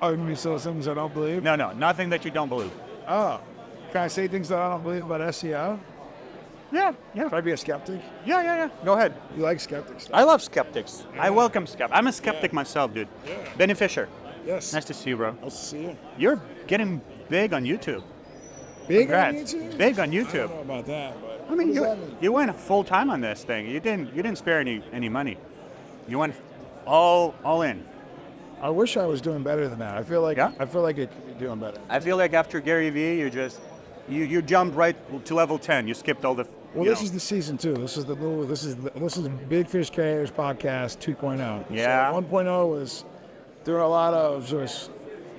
Oh, you mean so things I don't believe? No, nothing that you don't believe. Oh, can I say things that I don't believe about SEO? Yeah. Should I be a skeptic? Yeah. Go ahead. You like skeptics? I love skeptics. I welcome skeptics. I'm a skeptic myself, dude. Yeah. Benny Fisher. Yes. Nice to see you, bro. Nice to see you. You're getting big on YouTube. Big Congrats. on YouTube? Big on I YouTube. don't know about that, but I mean, what does that mean? you went full time on this thing. You didn't spare any money. You went all in. I wish I was doing better than that. I feel like it could be doing better. I feel like after Gary Vee, you jumped right to level 10. You skipped all the. Well, this is the season 2. This is the Big Fish Carriers podcast 2.0. Yeah. So 1.0 was there were a lot of just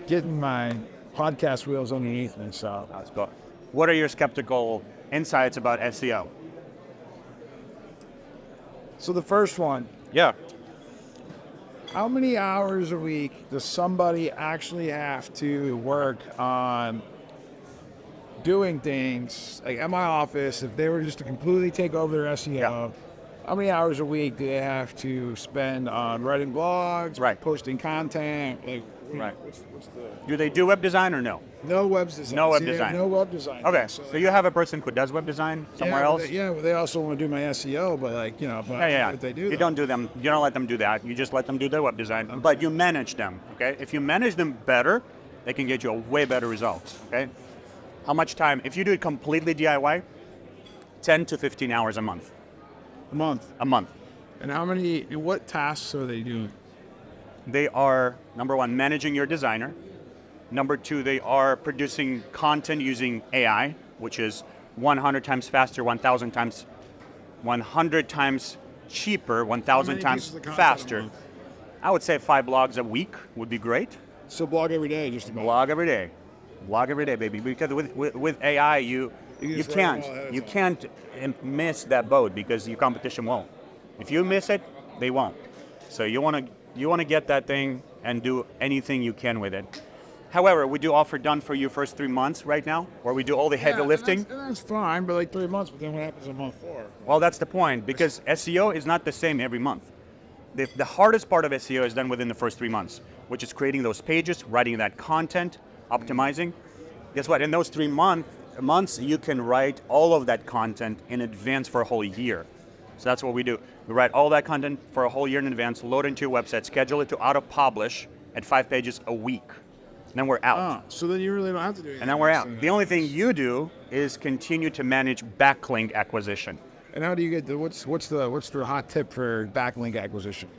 getting my podcast wheels underneath me. So Let's go. What are your skeptical insights about SEO? So the first one. Yeah. How many hours a week does somebody actually have to work on doing things? Like at my office, if they were just to completely take over their SEO, how many hours a week do they have to spend on writing blogs, posting content? Like, what's the... Do they do web design or no? No web design. No web design. No web design. Okay, so you have a person who does web design somewhere else? But they also want to do my SEO, but if they do You don't do them. You don't let them do that. You just let them do their web design. Okay. But you manage them, okay? If you manage them better, they can get you a way better results, okay? How much time? If you do it completely DIY, 10 to 15 hours a month. A month? A month. And what tasks are they doing? They are, number one, managing your designer. Number two, they are producing content using AI, which is 100 times faster, 1,000 times, 100 times cheaper, 1,000 times faster. I would say 5 blogs a week would be great. So blog every day, just about. Blog every day. Blog every day, baby. Because with AI, you can't miss that boat because your competition won't. If you miss it, they won't. So you want to get that thing and do anything you can with it. However, we do offer done for you first 3 months right now, where we do all the heavy lifting. That's fine, but like 3 months, but then what happens in month 4? Well, that's the point, because SEO is not the same every month. The hardest part of SEO is done within the first 3 months, which is creating those pages, writing that content, optimizing. Guess what? In those 3 months, you can write all of that content in advance for a whole year. So that's what we do. We write all that content for a whole year in advance, load it into your website, schedule it to auto-publish at 5 pages a week. And then we're out. Oh, so then you really don't have to do anything. And then we're out. The only thing you do is continue to manage backlink acquisition. And how do you get what's the hot tip for backlink acquisition?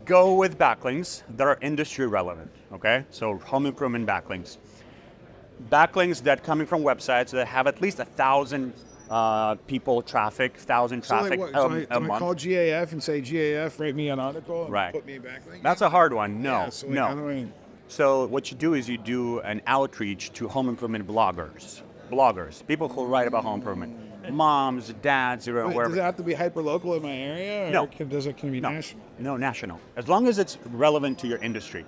Go with backlinks that are industry relevant, okay? So home improvement backlinks. Backlinks that coming from websites that have at least 1,000 people traffic, 1,000 traffic so a I month. call GAF and say, GAF, rate me an article and Right. put me a backlink? That's a hard one. No, Yeah, so how do I... So what you do is you do an outreach to home improvement bloggers, people who write about home improvement, moms, dads, wherever. Does it have to be hyper local in my area? Or No. Can it be national? No, national. As long as it's relevant to your industry.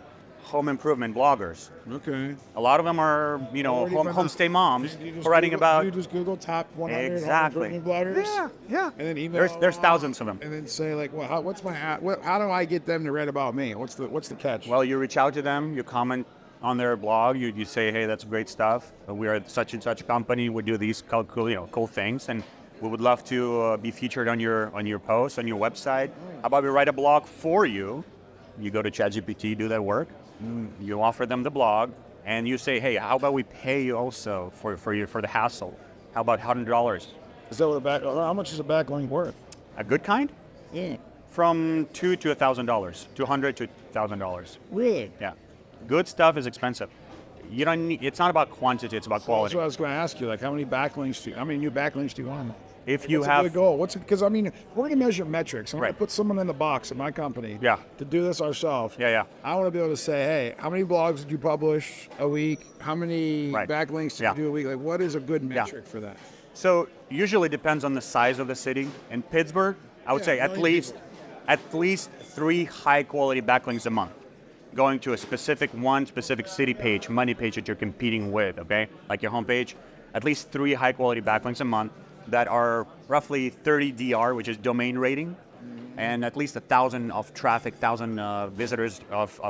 Home improvement bloggers. Okay. A lot of them are, homestay moms writing about. You just Google top 100 Exactly. home improvement bloggers? Yeah. And then email There's thousands of them. And then say like, well, how do I get them to read about me? What's the catch? Well, you reach out to them, you comment on their blog, you say, hey, that's great stuff. We are such and such a company. We do these cool things, and we would love to be featured on your post, on your website. How about we write a blog for you? You go to ChatGPT, do that work. You offer them the blog, and you say, hey, how about we pay you also for the hassle? How about $100? Is that how much is a backlink worth? A good kind? Yeah. From $200 to $1,000, $200 to $1,000. Really? Yeah. Good stuff is expensive. You don't need, it's not about quantity, it's about quality. That's what I was going to ask you. Like, how many new backlinks do you want? If you What's have a good goal? Because we're going to measure metrics. I'm going Right. to put someone in the box at my company Yeah. to do this ourselves. Yeah. I want to be able to say, hey, how many blogs did you publish a week? How many Right. backlinks did Yeah. you do a week? Like, what is a good metric for that? So usually depends on the size of the city. In Pittsburgh, I would say at least 3 high quality backlinks a month, going to a specific city page, money page that you're competing with, okay? Like your homepage, at least 3 high quality backlinks a month that are roughly 30 DR, which is domain rating. and at least 1,000 of traffic, 1,000 visitors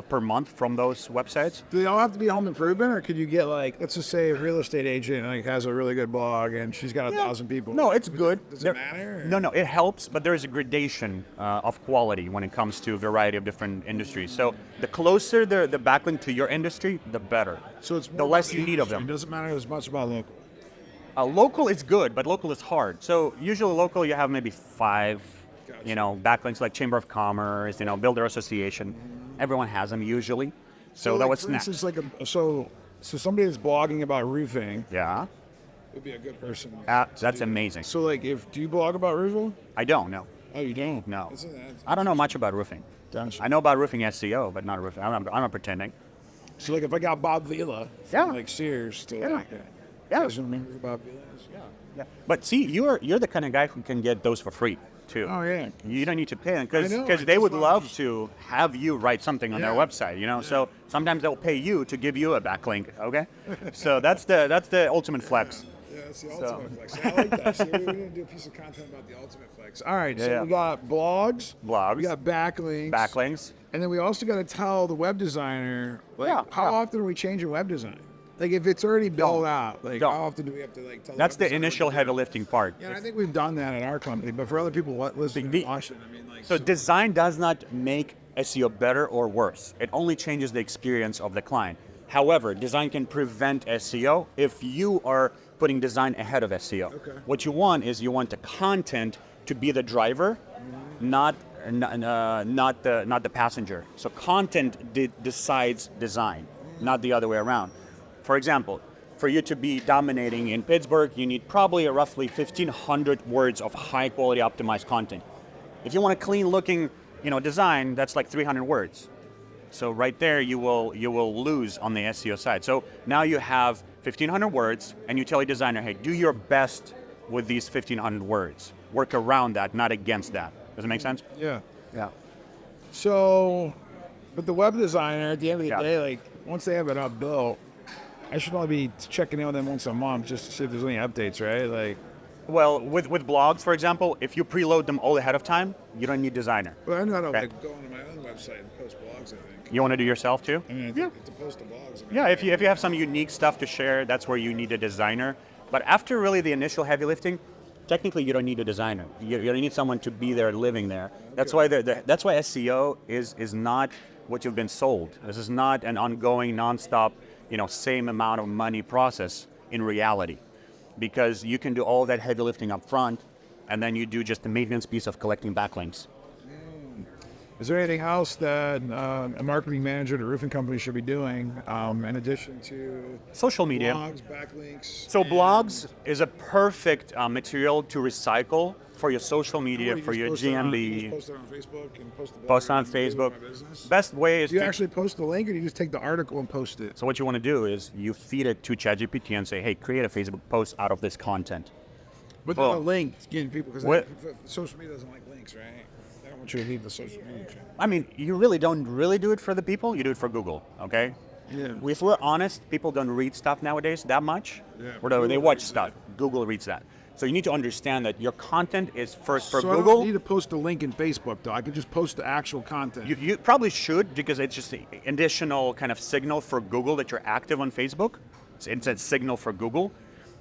per month from those websites. Do they all have to be home improvement, or could you get like, let's just say a real estate agent like has a really good blog and she's got 1,000 people? No, it's good. Does it matter? No, it helps, but there is a gradation of quality when it comes to a variety of different industries. So the closer the backlink to your industry, the better. So it's the less you need of them. It doesn't matter as much about local. Local is good, but local is hard. So usually local, you have maybe 5, backlinks like Chamber of Commerce, Builder Association. Everyone has them usually. So that like, was for instance, like so somebody that's blogging about roofing. Yeah. Would be a good person. That's amazing. So like, do you blog about roofing? I don't know. Oh, you don't? No. I don't know much about roofing. I know about roofing SEO, but not roofing. I'm not pretending. So like, if I got Bob Vila, from, like Sears, to like, you guys remember who Bob Vila is? Yeah. But see, you're the kind of guy who can get those for free too. Oh yeah. You don't need to pay them because they would love to have you write something on their website. So sometimes they'll pay you to give you a backlink. Okay. So that's the ultimate flex. Yeah, that's the ultimate flex. I like that. So we're going to do a piece of content about the ultimate flex. All right, so we got blogs. We got backlinks. And then we also got to tell the web designer, how often are we changing web design? Like, if it's already built out, like, how often do we have to, like, tell That's the initial heavy lifting part. Yeah, I think we've done that at our company, but for other people listening to Washington, I mean, like... So design does not make SEO better or worse. It only changes the experience of the client. However, design can prevent SEO if you are putting design ahead of SEO. Okay. What you want the content to be the driver, not the passenger. So content decides design, not the other way around. For example, for you to be dominating in Pittsburgh, you need probably roughly 1,500 words of high quality optimized content. If you want a clean looking, design, that's like 300 words. So right there, you will lose on the SEO side. So now you have 1,500 words, and you tell your designer, hey, do your best with these 1,500 words. Work around that, not against that. Does it make sense? Yeah. Yeah. So, but the web designer, at the end of the day, like, once they have it up built, I should only be checking in with them once a month just to see if there's any updates, right? Like, well, with blogs, for example, if you preload them all ahead of time, you don't need designer. Well, I know how to like go onto my own website and post blogs, I think. You want to do yourself too? I mean, I think to post the blogs. Yeah, if you have some unique stuff to share, that's where you need a designer. But after really the initial heavy lifting, technically you don't need a designer. You need someone to be there, living there. Okay. That's why that's why SEO is not what you've been sold. This is not an ongoing, nonstop, same amount of money process in reality, because you can do all that heavy lifting up front, and then you do just the maintenance piece of collecting backlinks. Is there anything else that a marketing manager at a roofing company should be doing in addition to social media, blogs, backlinks? So blogs is a perfect material to recycle for your social media, for your GMB. You post it on Facebook and post the blog. Post on Facebook. Best way is do you actually post the link, or do you just take the article and post it? So what you want to do is you feed it to ChatGPT and say, hey, create a Facebook post out of this content. But not a link, getting people, because social media doesn't like links, right? I want you to leave the social media channel. I mean, you really don't do it for the people, you do it for Google, okay? Yeah. If we're honest, people don't read stuff nowadays that much. Yeah. They watch stuff. Google reads that. So you need to understand that your content is first for Google. Google. I don't need to post a link in Facebook, though. I could just post the actual content. You probably should, because it's just an additional kind of signal for Google that you're active on Facebook. It's a signal for Google.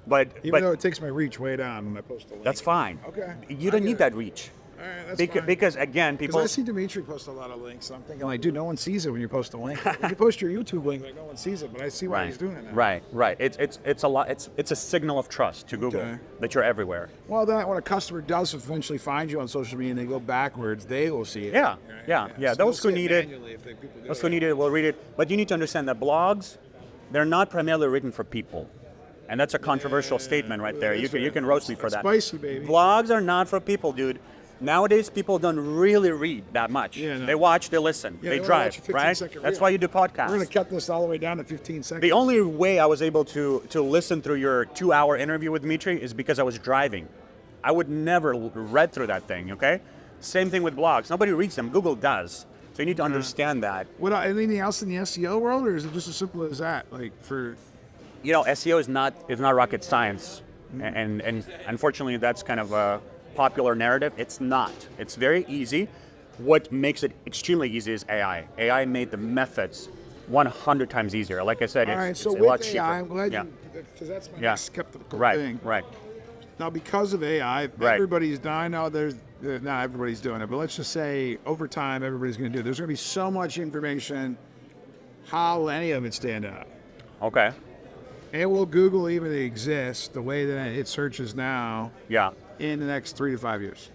But though it takes my reach way down when I post a link. That's fine. Okay. You don't need that reach. All right, that's fine. Because again, people. Because I see Dimitri post a lot of links, so I'm thinking, like, dude, no one sees it when you post a link. You post your YouTube link, like, no one sees it, but I see why he's doing it now. Right. It's a lot. It's a signal of trust to Google that you're everywhere. Well, then when a customer does eventually find you on social media and they go backwards, they will see it. Yeah. Those who need it, will read it. But you need to understand that blogs, they're not primarily written for people. And that's a controversial statement right there. You can roast me for that. Spicy, baby. Blogs are not for people, dude. Nowadays, people don't really read that much. They watch, they listen, they drive, right? That's why you do podcasts. We're going to cut this all the way down to 15 seconds. The only way I was able to listen through your 2-hour interview with Dmitry is because I was driving. I would never read through that thing, okay? Same thing with blogs. Nobody reads them. Google does. So you need to understand that. Anything else in the SEO world, or is it just as simple as that? Like for... SEO is not rocket science. And unfortunately, that's kind of popular narrative. It's not. It's very easy. What makes it extremely easy is AI. AI made the methods 100 times easier. Like I said, All it's, right, it's so a with lot AI, cheaper. I'm glad yeah. you, because that's my Yeah. next skeptical Right. thing. Right. Now, because of AI, Right. everybody's dying. Now, not everybody's doing it, but let's just say over time, everybody's going to do it. There's going to be so much information. How will any of it stand out? Okay. And will Google even exist the way that it searches now Yeah. in the next 3 to 5 years?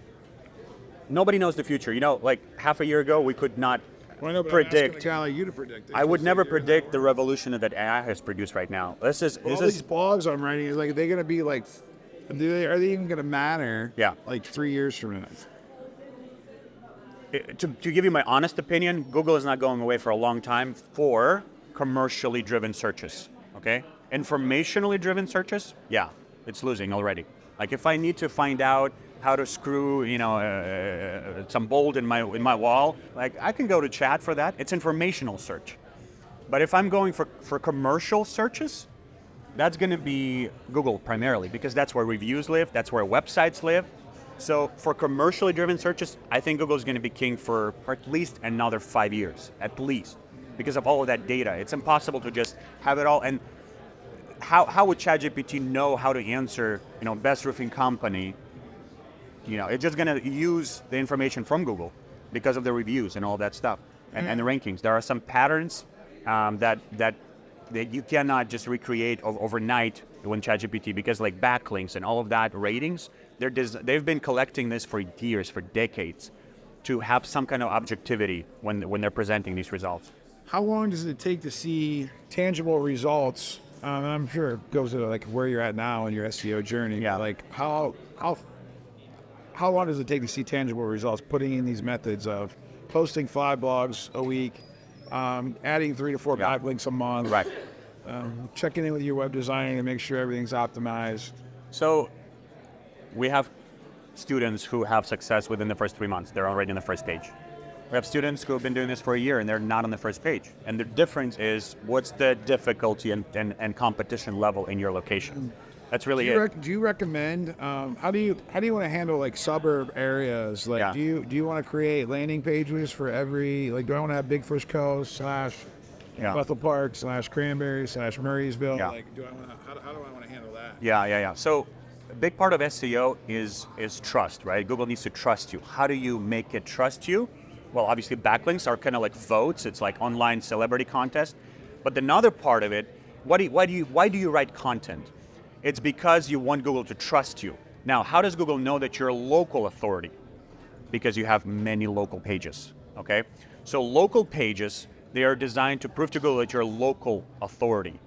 Nobody knows the future. You know, like half a year ago, we could not Well, I know, but I'm asking predict. a guy like you to predict it. I would because never you're in that predict the world. revolution that AI has produced right now. This is All these blogs I'm writing is like they're going to be like, are they even going to matter? Yeah. Like 3 years from now. to give you my honest opinion, Google is not going away for a long time for commercially driven searches. Okay, informationally driven searches, yeah, it's losing already. Like if I need to find out how to screw, some bolt in my wall, like I can go to chat for that. It's informational search. But if I'm going for commercial searches, that's going to be Google primarily because that's where reviews live, that's where websites live. So for commercially driven searches, I think Google is going to be king for at least another 5 years, at least, because of all of that data. It's impossible to just have it all. And how would ChatGPT know how to answer, best roofing company? It's just going to use the information from Google because of the reviews and all that stuff and the rankings. There are some patterns that you cannot just recreate overnight when ChatGPT, because like backlinks and all of that ratings, they've been collecting this for years, for decades, to have some kind of objectivity when they're presenting these results. How long does it take to see tangible results? And I'm sure it goes to like where you're at now in your SEO journey. Yeah. Like how long does it take to see tangible results? Putting in these methods of posting 5 blogs a week, adding 3 to 4 backlinks a month, Right. checking in with your web designer to make sure everything's optimized. So we have students who have success within the first 3 months. They're already on the first page. We have students who have been doing this for a year and they're not on the first page. And the difference is what's the difficulty and competition level in your location. That's really it. Do you recommend? How do you want to handle like suburb areas? Like, Yeah. do you want to create landing pages for every? Like, do I want to have Big Fish Cove / Bethel Park / Cranberry / Murraysville? Yeah. Like, how do I want to handle that? Yeah. So a big part of SEO is trust, right? Google needs to trust you. How do you make it trust you? Well, obviously backlinks are kind of like votes. It's like online celebrity contest. But another part of it, why do you write content? It's because you want Google to trust you. Now, how does Google know that you're a local authority? Because you have many local pages, okay? So local pages, they are designed to prove to Google that you're a local authority,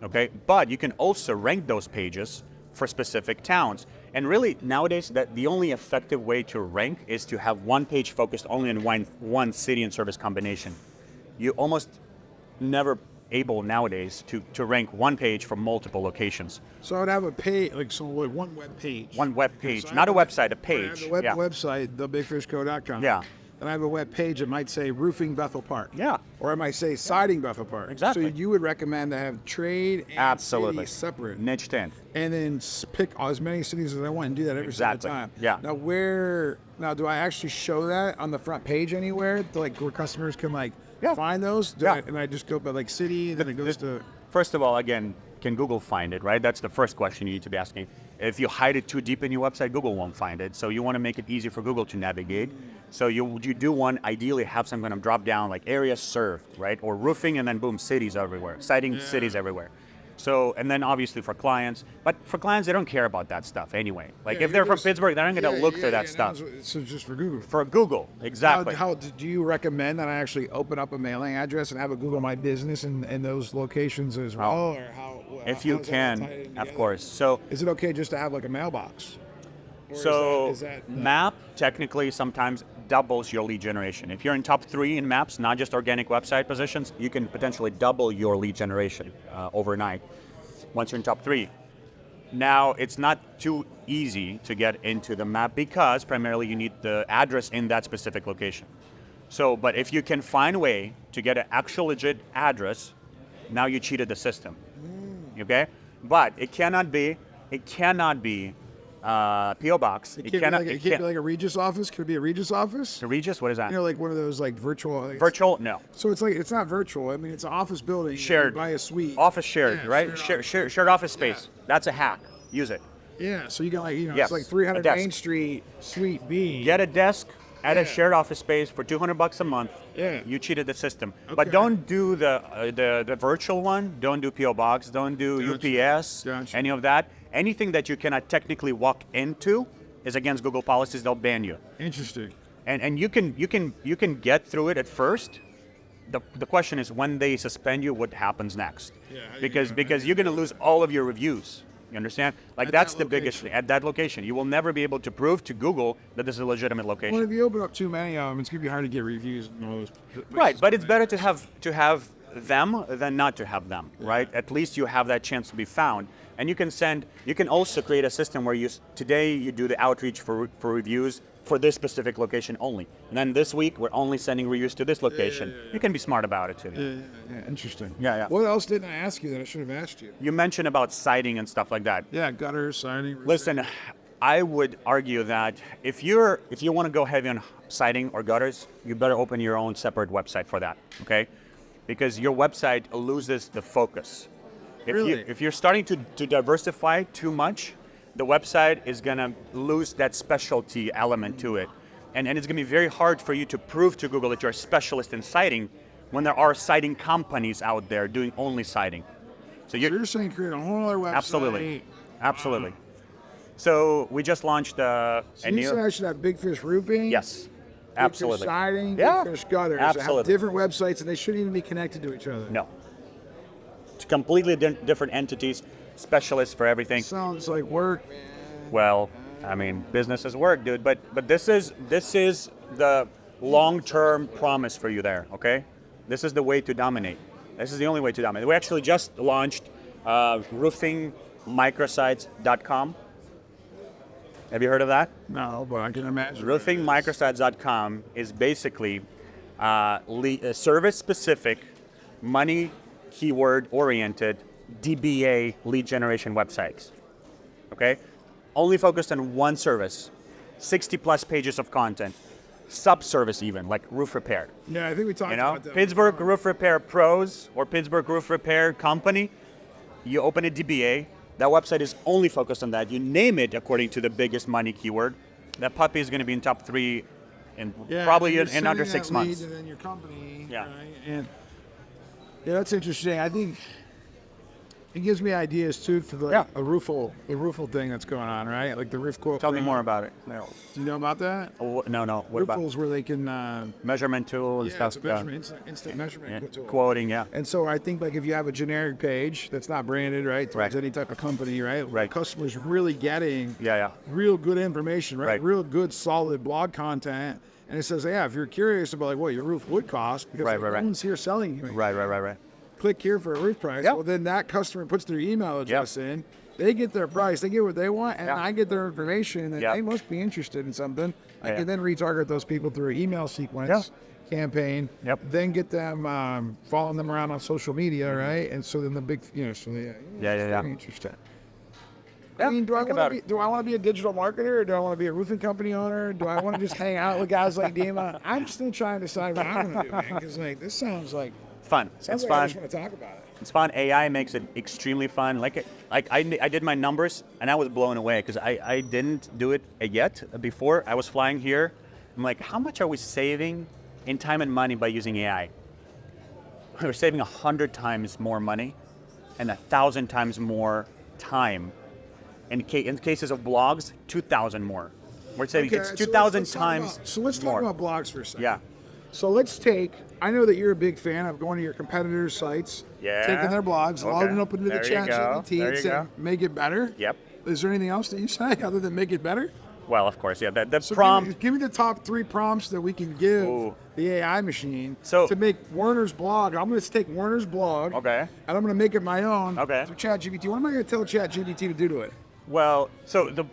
okay? But you can also rank those pages for specific towns. And really, nowadays, that the only effective way to rank is to have one page focused only on one city and service combination. You almost never able nowadays to rank one page for multiple locations. So I would have a page, like one web page. One web page, So I not a have website, a page. I have the website, thebigfishco.com. Yeah. And I have a web page that might say Roofing Bethel Park. Yeah. Or it might say Siding Bethel Park. Exactly. So you would recommend to have trade and Absolutely. city separate. Niched in. And then pick as many cities as I want and do that every Exactly. single time. Yeah. Now do I actually show that on the front page anywhere, to like where customers can find those? And I just go by like city, then it goes to. First of all, again, can Google find it, right? That's the first question you need to be asking. If you hide it too deep in your website, Google won't find it. So you want to make it easy for Google to navigate. So you do want, ideally, have some kind of drop down like areas served, right? Or roofing and then boom, cities everywhere, citing cities everywhere. So, and then obviously for clients, but for clients, they don't care about that stuff anyway. Like if they're from Pittsburgh, they're not going to look through that stuff. So just for Google. For Google, exactly. How do you recommend that I actually open up a mailing address and have a Google My Business in those locations as well? Or if you can, of course. So is it okay just to have like a mailbox? So map technically sometimes doubles your lead generation. If you're in top 3 in maps, not just organic website positions, you can potentially double your lead generation overnight once you're in top 3. Now, it's not too easy to get into the map because primarily you need the address in that specific location. So, but if you can find a way to get an actual legit address, now you cheated the system, okay? But it cannot be PO box. It can't be like a Regis office. Could it be a Regis office? The Regis, what is that? You know, like one of those like virtual. Virtual? No. So it's like it's not virtual. I mean, it's an office building. Shared. You buy a suite. Office shared, Yeah, right? Shared office space. Yeah. That's a hack. Use it. Yeah. So you got like Yes, it's like a 300 desk. Main Street Suite B. Get a desk at Yeah. a shared office space for $200 a month. Yeah. You cheated the system. Okay. But don't do the virtual one. Don't do PO box. Don't do Gotcha. UPS. Gotcha. Any of that. Anything that you cannot technically walk into is against Google policies. They'll ban you. Interesting. And you can get through it at first. The question is when they suspend you, what happens next? Yeah, how you Because you're gonna lose all of your reviews. You understand? Like At that's that the biggest location. thing. At that location, you will never be able to prove to Google that this is a legitimate location. Well, if you open up too many of them, it's gonna be hard to get reviews in all those places. Right, but it's better to have them than not to have them, right? At least you have that chance to be found. And you can also create a system where today you do the outreach for reviews for this specific location only. And then this week we're only sending reviews to this location. You can be smart about it too. Yeah, interesting. Yeah. What else didn't I ask you that I should have asked you? You mentioned about citing and stuff like that. Yeah, gutter siding. Listen, I would argue that if you want to go heavy on siding or gutters, you better open your own separate website for that, okay? Because your website loses the focus. Really? If you're starting to diversify too much, the website is gonna lose that specialty element to it. And it's gonna be very hard for you to prove to Google that you're a specialist in citing when there are citing companies out there doing only citing. So you're saying create a whole other website. Absolutely. So we just launched a So you said I should have Big Fish Roofing? Yes, Big absolutely. Fish Siding, Yeah, Big Fish Gutters. They absolutely. have different websites and they shouldn't even be connected to each other. No. It's completely different entities, specialists for everything. Sounds like work, man. Well, I mean, business is work, dude. But this is the long-term promise for you there. Okay, this is the way to dominate. This is the only way to dominate. We actually just launched roofingmicrosites.com. Have you heard of that? No, but I can imagine. Roofingmicrosites.com is basically service-specific, money keyword-oriented DBA lead generation websites. Okay, only focused on one service, 60+ pages of content, sub-service even like roof repair. Yeah, I think we talked about that. Pittsburgh Roof Repair Pros or Pittsburgh Roof Repair Company. You open a DBA. That website is only focused on that. You name it according to the biggest money keyword. That puppy is going to be in top 3 in probably in under 6 months. And then your company. Yeah. Right? And yeah, that's interesting. I think it gives me ideas too for the roofle thing that's going on, right? Like the roof quote. Tell me more about it. No. Do you know about that? Oh, no. What about Roofles where they can measurement tool and stuff? it's a measurement, instant measurement tool. Quoting, yeah. And so I think like if you have a generic page that's not branded, right, towards any type of company, right? Right. Customers really getting Yeah. real good information, right? Right. Real good solid blog content. And it says, yeah, if you're curious about like what your roof would cost, because no one's here selling you. Right. Click here for a roof price. Yep. Well, then that customer puts their email address in. They get their price. They get what they want, and I get their information. And they must be interested in something. I can then retarget those people through an email sequence campaign. Yep. Then get them following them around on social media, right? And so then the big, it's very interesting. I mean, do I want to be a digital marketer, or do I want to be a roofing company owner? Do I want to just hang out with guys like Dima? I'm still trying to decide what I'm going to do, man. Because like this sounds like fun. It's like fun. I just want to talk about it. It's fun. AI makes it extremely fun. Like I did my numbers and I was blown away because I didn't do it yet. Before I was flying here, I'm like, how much are we saving in time and money by using AI? We're saving 100 times more money and 1,000 times more time. In cases of blogs, 2,000 more. We're saving it's 2,000 times more. So let's talk about blogs for a second. Yeah. So let's I know that you're a big fan of going to your competitors' sites, taking their blogs, loading up into the chat GPT and saying, make it better. Yep. Is there anything else that you say other than make it better? Well, of course, yeah. The So prompt. give me the top 3 prompts that we can give the AI machine So- to make Werner's blog. I'm going to take Werner's blog, Okay. and I'm going to make it my own. Okay. So ChatGPT, what am I going to tell ChatGPT to do to it? Well, so the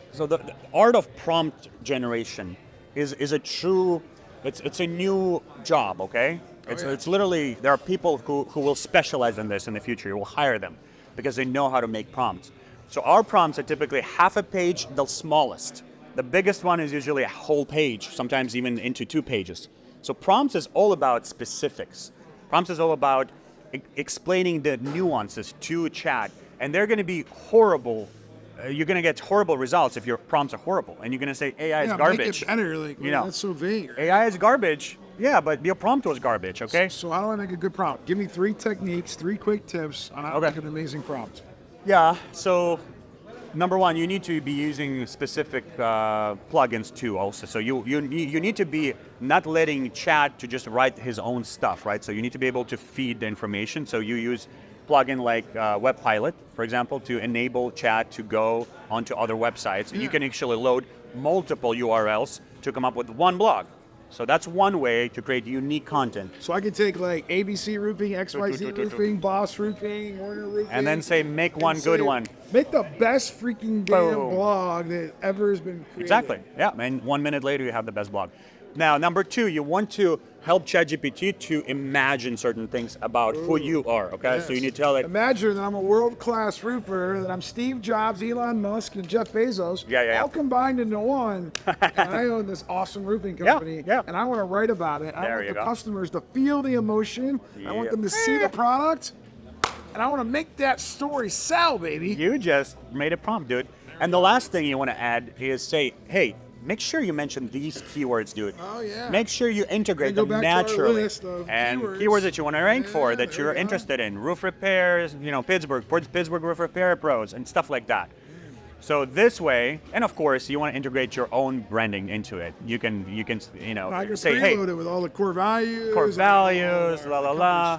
art of prompt generation is a true. It's a new job. Okay. It's literally there are people who will specialize in this in the future. You will hire them because they know how to make prompts. So our prompts are typically half a page, the smallest. The biggest one is usually a whole page, sometimes even into 2 pages. So prompts is all about specifics. Prompts is all about explaining the nuances to chat, and they're going to be horrible. You're going to get horrible results if your prompts are horrible, and you're going to say AI is garbage. Make it better. Like, you know, that's so vague. AI is garbage. Yeah, but your prompt was garbage. Okay. So how do I make a good prompt? Give me 3 techniques, 3 quick tips on how to make an amazing prompt. Yeah. So number one, you need to be using specific plugins too. Also, so you need to be not letting chat to just write his own stuff, right? So you need to be able to feed the information. So you use plugin like WebPilot, for example, to enable chat to go onto other websites. And you can actually load multiple URLs to come up with one blog. So that's one way to create unique content. So I could take like ABC Roofing, XYZ Roofing, Boss Roofing, Warner Roofing. And then say, make one good one. Make the best freaking damn blog that ever has been created. Exactly, yeah. And 1 minute later, you have the best blog. Now, number 2, you want to help ChatGPT to imagine certain things about who you are, okay? Yes. So you need to tell it. Imagine that I'm a world-class roofer, that I'm Steve Jobs, Elon Musk, and Jeff Bezos, all combined into one, and I own this awesome roofing company, and I want to write about it. I want the customers to feel the emotion. I want them to see the product, and I want to make that story sell, baby. You just made a prompt, dude. And the last thing you want to add is say, hey, make sure you mention these keywords, dude. Oh, yeah. Make sure you integrate them naturally. And keywords that you want to rank for, that you're interested in. Roof repairs, you know, Pittsburgh Roof Repair Pros, and stuff like that. So this way, and of course, you want to integrate your own branding into it. You can, you know, I can say, hey, it with all the core values, la la la.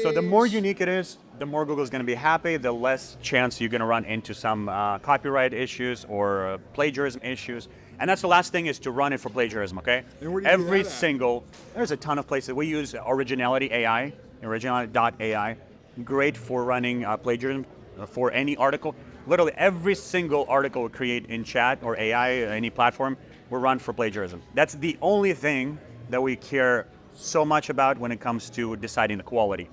So the more unique it is, the more Google's going to be happy. The less chance you're going to run into some copyright issues or plagiarism issues. And that's the last thing, is to run it for plagiarism, okay? Every single, there's a ton of places. We use Originality AI, originality.ai, great for running plagiarism for any article. Literally every single article we create in chat or AI, any platform, will run for plagiarism. That's the only thing that we care so much about when it comes to deciding the quality.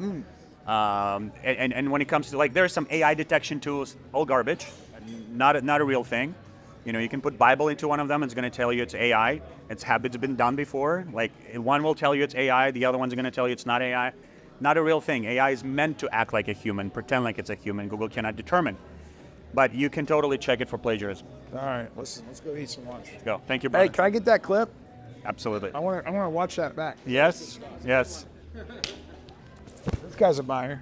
And when it comes to, like, there's some AI detection tools, all garbage, not a real thing. You know, you can put Bible into one of them, it's going to tell you it's AI. It's been done before. Like, one will tell you it's AI, the other one's going to tell you it's not AI. Not a real thing. AI is meant to act like a human, pretend like it's a human. Google cannot determine. But you can totally check it for plagiarism. All right, let's go eat some lunch. Let's go. Thank you, brother. Hey, can I get that clip? Absolutely. I want to watch that back. Yes, yes. This guy's a buyer.